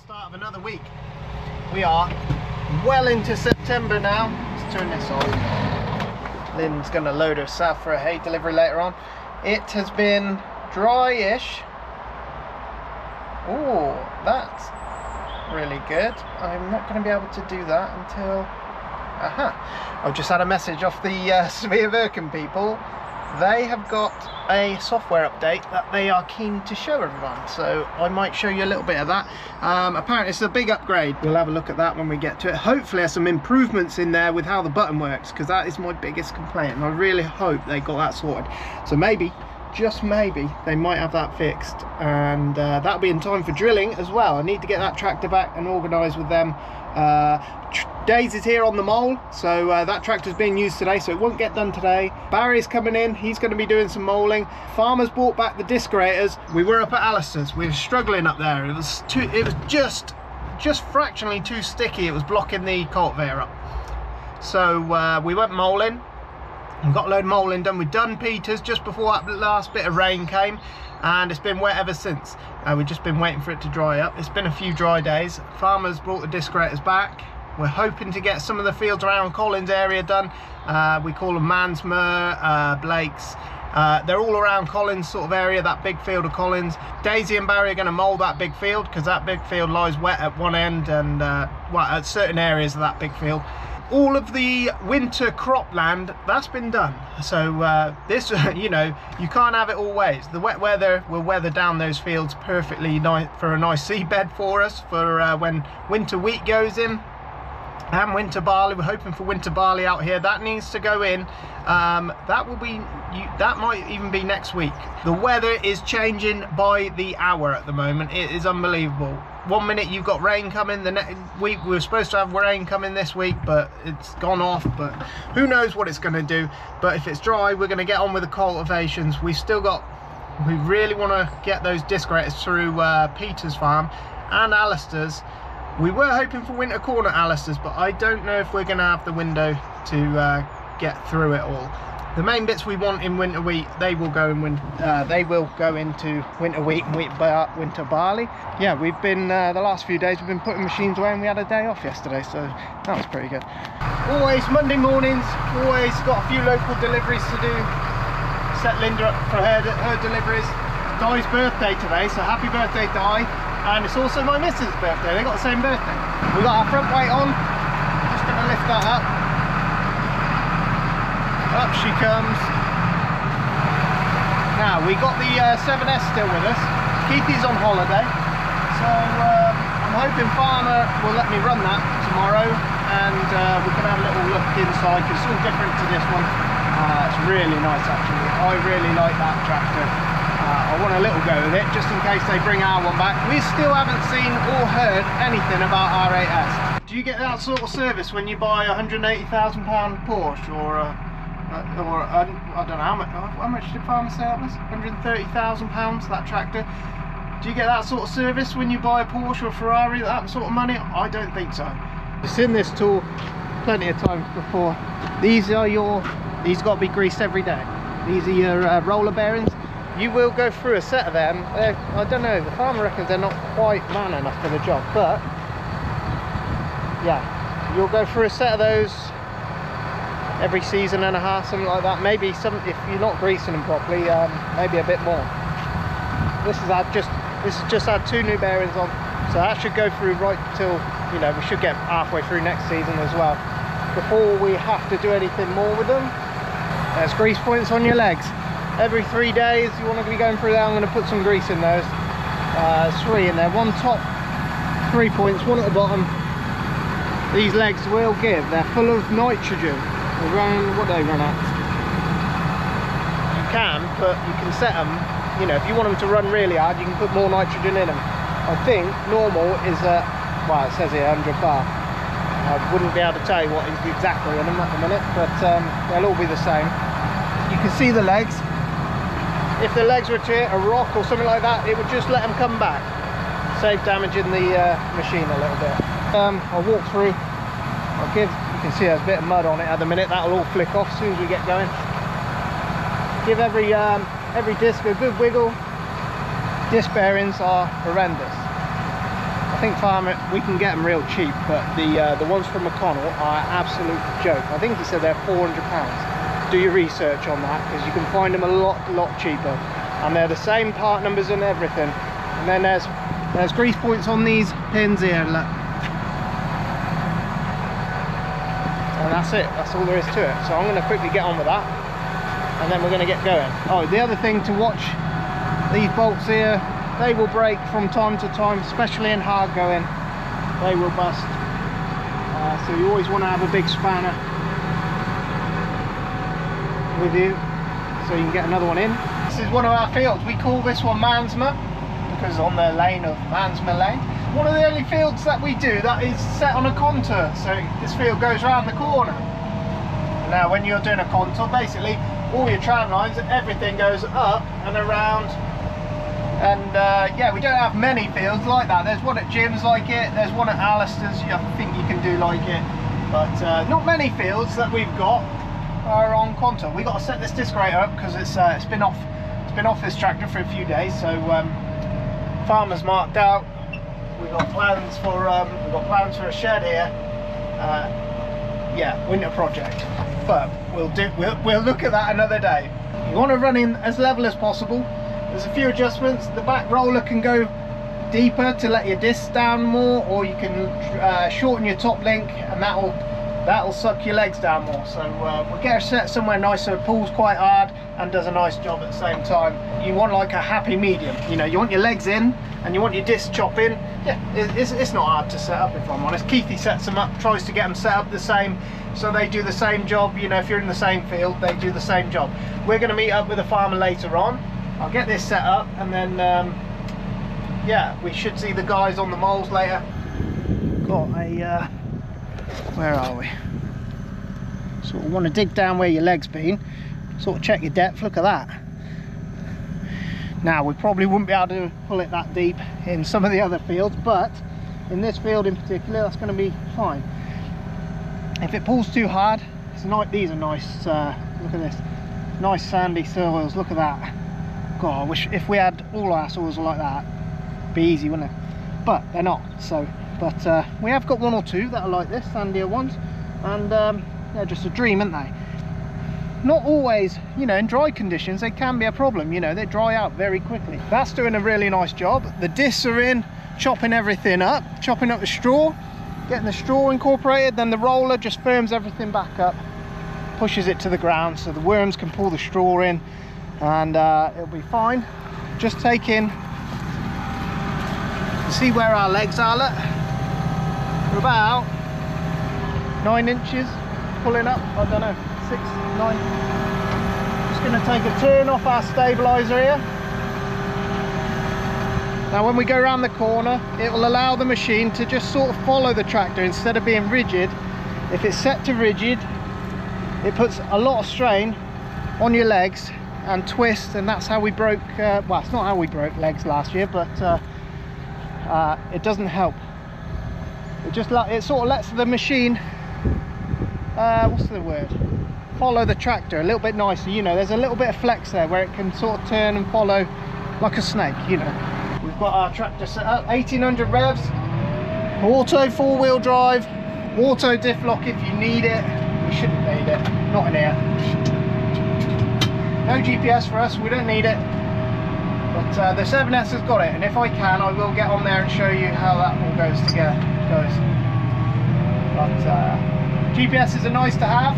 start of another week. We are well into September now. Let's turn this on. Lynn's going to load herself for a hay delivery later on. It has been dry-ish. Oh, that's really good. I'm not going to be able to do that until... Aha! I've just had a message off the Severe Virkin people. They have got a software update that they are keen to show everyone, so I might show you a little bit of that. Apparently it's a big upgrade. We'll have a look at that when we get to it. Hopefully there's some improvements in there with how the button works, because that is my biggest complaint, and I really hope they got that sorted. So maybe, just maybe, they might have that fixed, and that'll be in time for drilling as well. I need to get that tractor back and organised with them. Daisy's here on the mole, so that tractor's being used today, so it won't get done today. Barry's coming in, he's going to be doing some moling. Farmer's brought back the disc grators. We were up at Alistair's, we were struggling up there. It was just fractionally too sticky. It was blocking the cultivator up. So we went moling and got a load of moling done. We'd done Peter's just before that last bit of rain came, and it's been wet ever since. We've just been waiting for it to dry up. It's been a few dry days. Farmers brought the disc grators back. We're hoping to get some of the fields around Collins area done. We call them Mansmer, Blake's. They're all around Collins sort of area, that big field of Collins. Daisy and Barry are going to mould that big field, because that big field lies wet at one end and well, at certain areas of that big field. All of the winter cropland, that's been done. So this, you know, you can't have it always. The wet weather will weather down those fields perfectly nice for a nice seedbed for us for when winter wheat goes in. And winter barley, we're hoping for winter barley out here. That needs to go in. That might even be next week. The weather is changing by the hour at the moment. It is unbelievable. One minute you've got rain coming, the next week we were supposed to have rain coming this week, but it's gone off. But who knows what it's going to do. But if it's dry, we're going to get on with the cultivations. We really want to get those disc grators through Peter's farm and Alistair's. We were hoping for winter corn at Alistair's, but I don't know if we're going to have the window to get through it all. The main bits we want in winter wheat, they will go into winter wheat and winter barley. Yeah, we've been the last few days we've been putting machines away, and we had a day off yesterday, so that was pretty good. Always Monday mornings, always got a few local deliveries to do. Set Linda up for her deliveries. Di's birthday today, so happy birthday, Di. And it's also my missus' birthday. They got the same birthday. We got our front weight on. Just gonna lift that up. Up she comes. Now we got the 7S still with us. Keithy's on holiday, so I'm hoping Farmer will let me run that tomorrow, and we can have a little look inside, because it's all different to this one. It's really nice actually. I really like that tractor. I want a little go with it, just in case they bring our one back. We still haven't seen or heard anything about our 8S. Do you get that sort of service when you buy a £180,000 Porsche, or I don't know, how much did Farmer say that was? £130,000, that tractor? Do you get that sort of service when you buy a Porsche or a Ferrari, that sort of money? I don't think so. It's in this tool plenty of times before. These got to be greased every day. These are your roller bearings. You will go through a set of them. I don't know, the farmer reckons they're not quite man enough for the job, but yeah, you'll go through a set of those every season and a half, something like that. Maybe some, if you're not greasing them properly, maybe a bit more. This has just had 2 new bearings on, so that should go through right till, you know, we should get halfway through next season as well, before we have to do anything more with them. There's grease points on your legs. Every 3 days you want to be going through there. I'm going to put some grease in those. 3 in there, 1 top, 3 points, 1 at the bottom. These legs will give, they're full of nitrogen. They run, what do they run at? You can set them, you know, if you want them to run really hard, you can put more nitrogen in them. I think normal is well, it says here 100 bar. I wouldn't be able to tell you what is exactly in them at the minute, but they'll all be the same. You can see the legs. If the legs were to hit a rock or something like that, it would just let them come back, save damaging the machine a little bit. I'll walk through. You can see there's a bit of mud on it at the minute. That'll all flick off as soon as we get going. Give every disc a good wiggle. Disc bearings are horrendous. I think we can get them real cheap, but the ones from McConnell are an absolute joke. I think he said they're £400. Do your research on that, because you can find them a lot cheaper, and they're the same part numbers and everything. And then there's grease points on these pins here, look. And that's it, that's all there is to it. So I'm going to quickly get on with that, and then we're going to get going. Oh, the other thing to watch, these bolts here, they will break from time to time, especially in hard going. They will bust. So you always want to have a big spanner with you, so you can get another one in. This is one of our fields. We call this one Mansma, because on the lane of Mansma Lane. One of the only fields that we do that is set on a contour, so this field goes around the corner. Now when you're doing a contour, basically all your tram lines, everything goes up and around. And yeah, we don't have many fields like that. There's one at Jim's like it, there's one at Alistair's, I think you can do like it, but not many fields that we've got are on contour. We've got to set this disc rate up because it's been off this tractor for a few days, so farmers marked out. We've got plans for a shed here. Yeah, winter project, but we'll look at that another day. You want to run in as level as possible. There's a few adjustments. The back roller can go deeper to let your discs down more, or you can shorten your top link, and that'll suck your legs down more. So we'll get it set somewhere nice so it pulls quite hard and does a nice job at the same time. You want like a happy medium, you know, you want your legs in and you want your disc chop in. Yeah, it's not hard to set up, if I'm honest. Keithy sets them up, tries to get them set up the same, so they do the same job. You know, if you're in the same field, they do the same job. We're going to meet up with a farmer later on. I'll get this set up, and then yeah, we should see the guys on the moles later. Got a where are we? Sort of want to dig down where your leg's been, sort of check your depth. Look at that. Now we probably wouldn't be able to pull it that deep in some of the other fields, but in this field in particular, that's going to be fine. If it pulls too hard, these are nice. Look at this, nice sandy soils. Look at that. God, I wish if we had all our soils like that, it'd be easy, wouldn't it? But they're not. So, but we have got one or two that are like this, sandier ones, and they're just a dream, aren't they? Not always, you know, in dry conditions they can be a problem. You know, they dry out very quickly. That's doing a really nice job. The discs are in, chopping everything up, chopping up the straw, getting the straw incorporated. Then the roller just firms everything back up, pushes it to the ground so the worms can pull the straw in, and it'll be fine. Just take in, see where our legs are. Look, we're about 9 inches pulling up, I don't know, 6, 9. Just going to take a turn off our stabilizer here. Now when we go around the corner, it will allow the machine to just sort of follow the tractor instead of being rigid. If it's set to rigid, it puts a lot of strain on your legs and twist, and that's how we broke, well, it's not how we broke legs last year, but it doesn't help. It sort of lets the machine, what's the word, follow the tractor a little bit nicer. You know, there's a little bit of flex there where it can sort of turn and follow like a snake, you know. We've got our tractor set up, 1800 revs, auto 4-wheel drive, auto diff lock if you need it. You shouldn't need it, not in here. No GPS for us, we don't need it. But the 7S has got it, and if I can, I will get on there and show you how that all goes together. But GPS is a nice to have,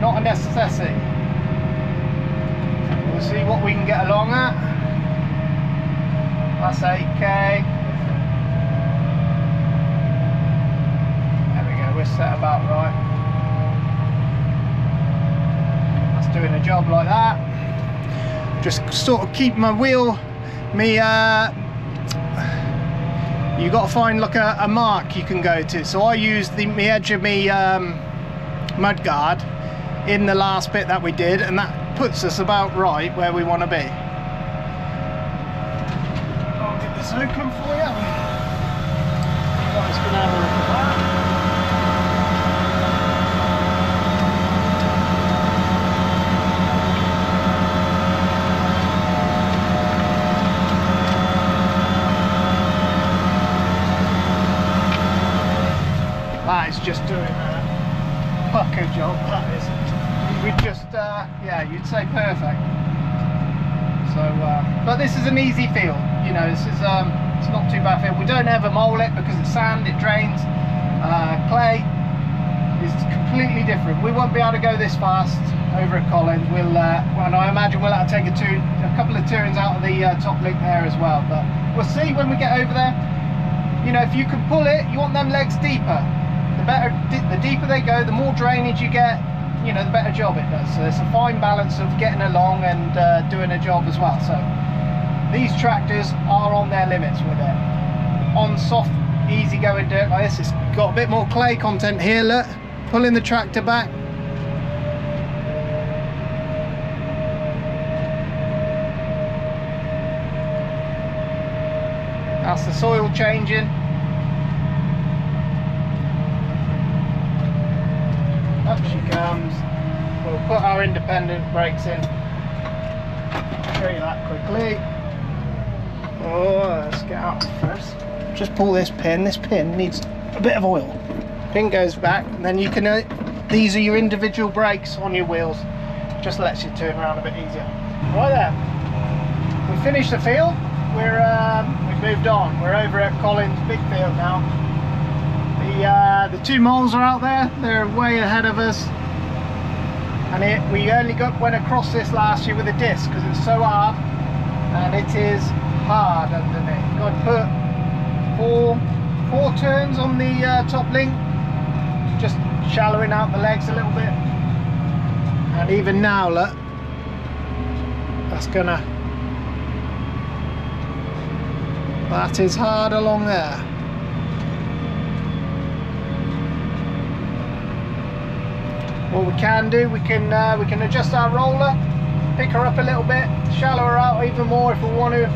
not a necessity. We'll see what we can get along at. That's 8k. There we go, we're set about right. That's doing a job like that. Just sort of keep my wheel, you got to find like a mark you can go to. So I used the edge of me mud guard in the last bit that we did, and that puts us about right where we want to be. I'll get this open for you. Guys can have a look at that. is just doing a pucker job, that is. We just, yeah, you'd say perfect. So, but this is an easy field, you know, this is, it's not too bad field. We don't ever mole it because it's sand, it drains. Clay is completely different. We won't be able to go this fast over at Collins. We'll, and I imagine we'll have to take a couple of turns out of the top link there as well, but we'll see when we get over there. You know, if you can pull it, you want them legs deeper. The better, the deeper they go, the more drainage you get, you know, the better job it does. So it's a fine balance of getting along and doing a job as well. So these tractors are on their limits with it. On soft, easy going dirt like this, it's got a bit more clay content here. Look, pulling the tractor back. That's the soil changing. Up she comes. We'll put our independent brakes in. Show you that quickly. Oh, let's get out first. Just pull this pin. This pin needs a bit of oil. Pin goes back, and then you can. These are your individual brakes on your wheels. Just lets you turn around a bit easier. Right there. We finished the field. We've moved on. We're over at Collins big field now. The two moles are out there. They're way ahead of us. And we only went across this last year with a disc because it's so hard, and it is hard underneath. Got to put four turns on the top link, just shallowing out the legs a little bit. And even now, look, that is hard along there. What we can do, we can adjust our roller, pick her up a little bit, shallow her out even more if we want to.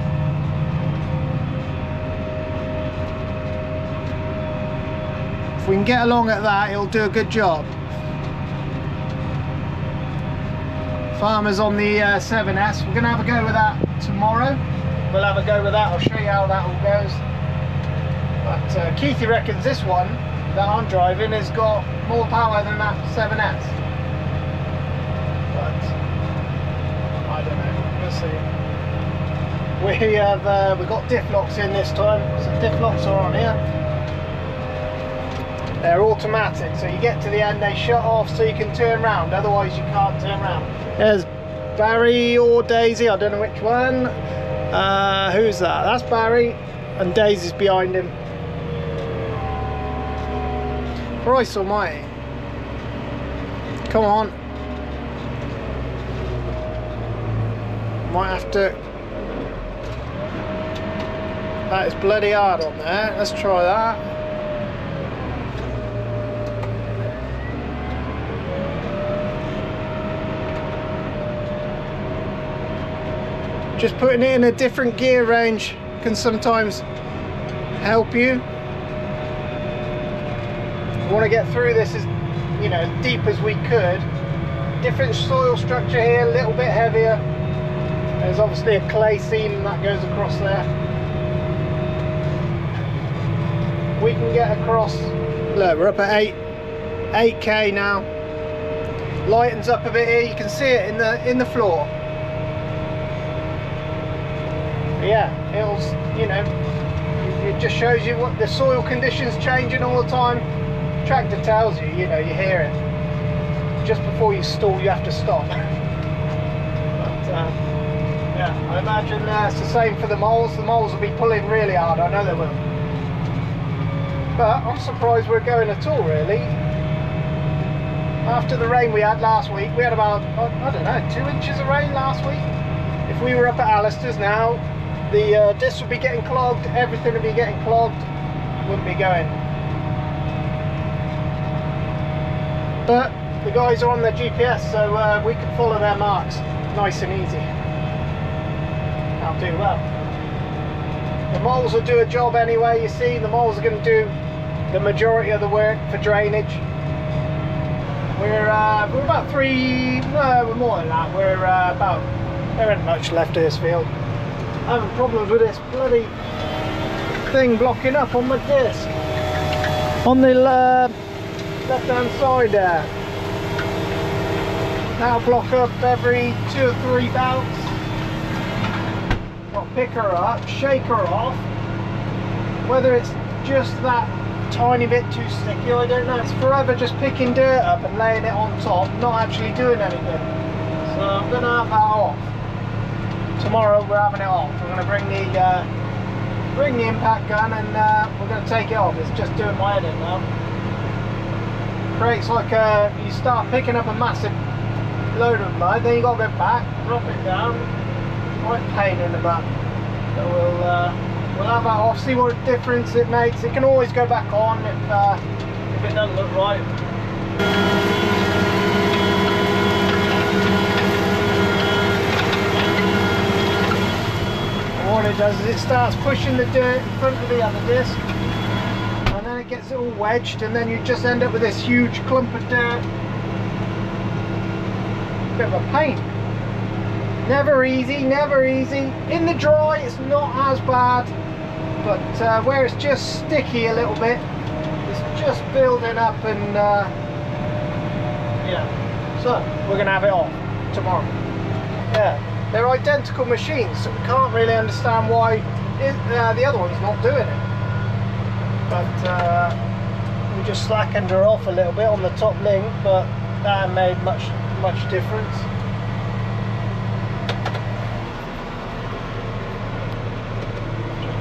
If we can get along at that, it'll do a good job. Farmer's on the 7S. We're going to have a go with that tomorrow. We'll have a go with that. I'll show you how that all goes. But Keithy reckons this one that I'm driving has got more power than that 7S. But I don't know. We'll see. We've got diff locks in this time. So diff locks are on here. They're automatic, so you get to the end, they shut off so you can turn round. Otherwise, you can't turn round. There's Barry or Daisy. I don't know which one. Who's that? That's Barry, and Daisy's behind him. Christ almighty. Come on. Might have to. That is bloody hard on there. Let's try that. Just putting it in a different gear range can sometimes help you. We want to get through this as, you know, as deep as we could. Different soil structure here, a little bit heavier. There's obviously a clay seam that goes across there. We can get across. Look, we're up at 8k now. Lightens up a bit here. You can see it in the floor. Yeah, it'll, you know, it just shows you what the soil conditions changing all the time. Tractor tells you, you know, you hear it. Just before you stall, you have to stop. But yeah, I imagine it's the same for the moles. The moles will be pulling really hard. I know they will. But I'm surprised we're going at all, really. After the rain we had last week, we had about, I don't know, 2 inches of rain last week. If we were up at Alistair's now, the disc would be getting clogged, everything would be getting clogged, wouldn't be going. But the guys are on their GPS, so we can follow their marks nice and easy. I'll do well. The moles will do a job anyway. You see, the moles are going to do the majority of the work for drainage. We're about we're more than that. We're about, there isn't much left of this field. I'm having problems with this bloody thing blocking up on my disc. On the left hand side there. That'll block up every 2 or 3 bouts. Well, pick her up, shake her off. Whether it's just that tiny bit too sticky, I don't know. It's forever just picking dirt up and laying it on top, not actually doing anything. So I'm going to have that off. Tomorrow we're having it off. I'm going to bring the impact gun and we're going to take it off. It's just doing my head in now. Creates like you start picking up a massive load of mud, then you got to go back, drop it down. Quite a pain in the butt. So we'll have that off, see what difference it makes. It can always go back on if it doesn't look right. And what it does is it starts pushing the dirt in front of the other disc, and then it gets it all wedged, and then you just end up with this huge clump of dirt. Bit of a pain. Never easy, never easy. In the dry it's not as bad, but where it's just sticky a little bit, it's just building up, and yeah. So we're gonna have it off tomorrow. Yeah, they're identical machines, so we can't really understand why the other one's not doing it. But we just slackened her off a little bit on the top link, but that made much difference.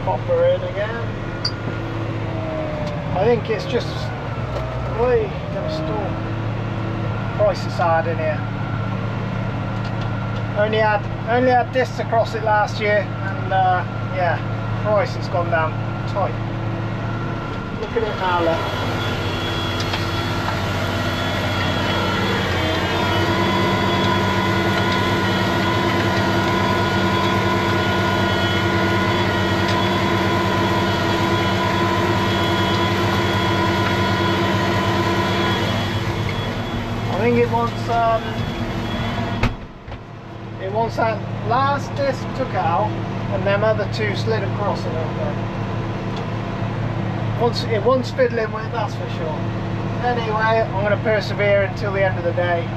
Pop her in again. I think it's just gonna store. Price is hard in here. Only had discs across it last year, and yeah, price has gone down tight. Look at it now, look. I think it wants that last disc took out, and them other two slid across a little bit. It wants fiddling with, that's for sure. Anyway, I'm going to persevere until the end of the day. You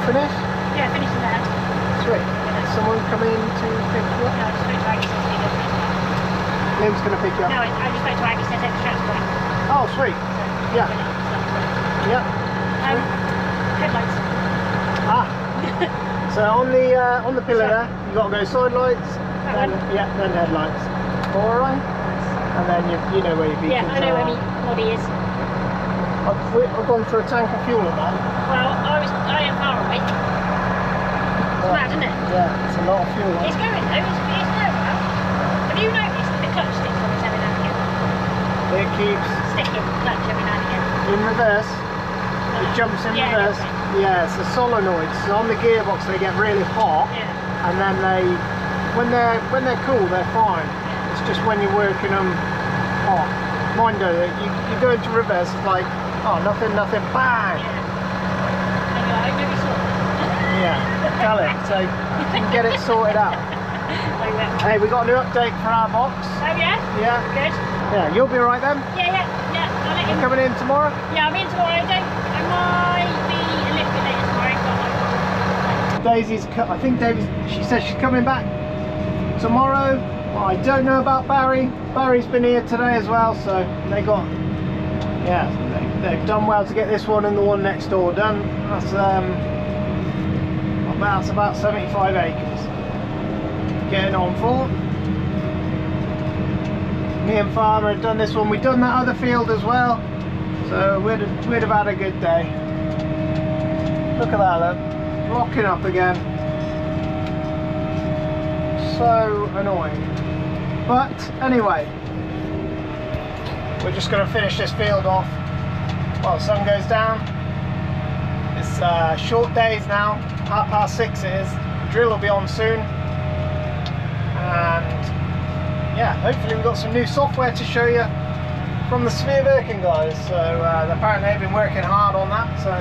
finished? Yeah, finishing that. Sweet. Is someone coming to pick you up? No, I just spoke to Aggie, said he doesn't pick up. Liam's going to pick you up? No, I just spoke to Aggie, said take the straps away. Oh, sweet. So, Yeah. Yeah. Headlights. Ah. So on the pillar there, you got to go side lights, then headlights. All right. And then you know where your beacons are. Yeah, I know where my body is. I've gone for a tank of fuel at that. Well, I am far away. It's mad, isn't it? Yeah, it's a lot of fuel. It's going though. It's going well. Have you noticed that the clutch sticks on this every now and again? It keeps Sticking clutch every now and again. in reverse. It jumps in reverse. Yeah, it's the solenoids. So on the gearbox they get really hot, and then when they're cool they're fine. It's just when you're working them hot. Mine do it. You go into reverse, it's like, oh, nothing, bang. Yeah, tell it. So you can get it sorted out. Hey, we got a new update for our box. Oh yeah? Yeah. Good. Yeah, you'll be right then? Yeah. I'll let you. Coming in tomorrow? Yeah, I'm in tomorrow. I might be a little bit later tomorrow, but Daisy's, I think she says she's coming back tomorrow. Well, I don't know about Barry. Barry's been here today as well, so they've done well to get this one and the one next door done. That's about 75 acres. Getting on for. Me and Farmer had done this one. We've done that other field as well, so we'd have had a good day. Look at that, look, locking up again. So annoying. But anyway, we're just going to finish this field off while the sun goes down. It's short days now, 6:30 it is. The drill will be on soon, and yeah, hopefully we've got some new software to show you from the Smearwerken guys. So apparently they've been working hard on that, so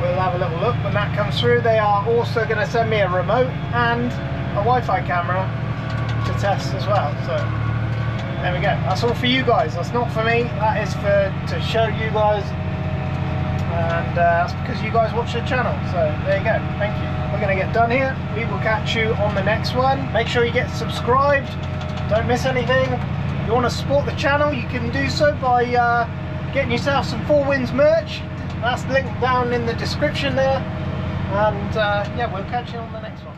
we'll have a little look when that comes through. They are also going to send me a remote and a Wi-Fi camera to test as well, so There we go. That's all for you guys. That's not for me. That is to show you guys, and that's because you guys watch the channel. So there you go. Thank you. We're going to get done here. We will catch you on the next one. Make sure you get subscribed. Don't miss anything. If you want to support the channel, you can do so by getting yourself some Four Winds merch. That's linked down in the description there. And yeah, we'll catch you on the next one.